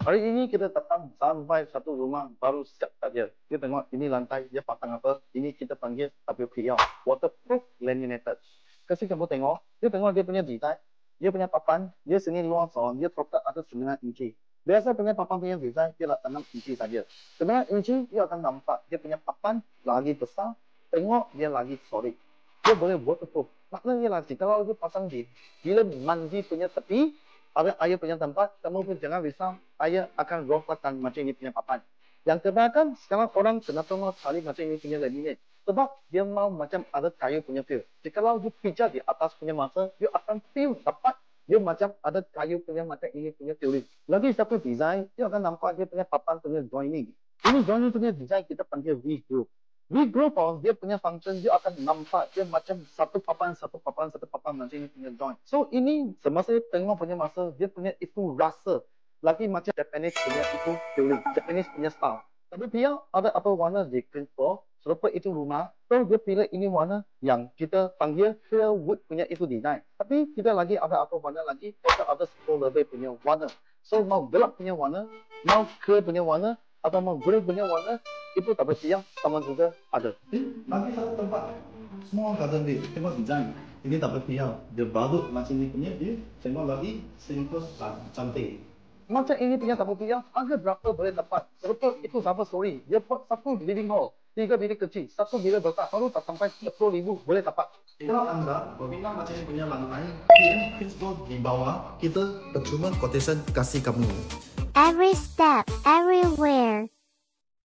Hari ini kita datang sampai satu rumah baru siap saja. Kita tengok ini lantai dia pasang apa. Ini kita panggil WPL, waterproof laminated. Kasih kamu tengok, dia punya design, dia punya papan, dia sini luar son, dia total ada 9 inci. Biasa punya papan punya design dia letak 6 inci saja. 9 inci dia akan nampak dia punya papan lagi besar, tengok dia lagi solid. Dia boleh waterproof. Maknanya lah, kalau dia pasang di bila mandi punya tepi, ada air punya tempat, kamu pun jangan risau, air akan rosakan macam ini punya papan. Yang kebanyakan sekarang orang kenapa mau cari macam ini punya laminate? Sebab dia mau macam ada kayu punya feel. Jikalau dia pijak di atas punya masa, dia akan feel dapat dia macam ada kayu punya macam ini punya feeling. Lagi satu design, dia akan nampak dia punya papan punya joining. Ini joining punya design kita panggil V-groove. V-groove dia punya function dia akan nampak dia macam satu papan macam ini punya joint. So ini semasa tengok punya masa dia punya itu rasa lagi macam Japanese punya itu feeling, Japanese punya style. Tapi dia ada apa warna di floor, serupa itu rumah, so dia pilih ini warna yang kita panggil clear wood punya itu design. Tapi kita lagi ada apa warna lagi, kita ada 10 lebih punya warna. So mau gelap punya warna, mau clear punya warna, atau mau grey punya warna, itu tak siang sama juga ada. Lagi satu tempat, small garden bed, tengok design. Ini tak siang, dia baru macam ini punya, dia tengok lagi simple cantik. Macam ini punya tak siang, harga berapa boleh dapat? Betul itu sama story. Dia buat satu living hall, 3 bilik kecil, satu bilik besar, baru tak sampai 10,000 boleh dapat. Kalau anda berbina macam ini punya lantai, please go di bawah, kita percuma quotation kasih kamu. Every step, everywhere.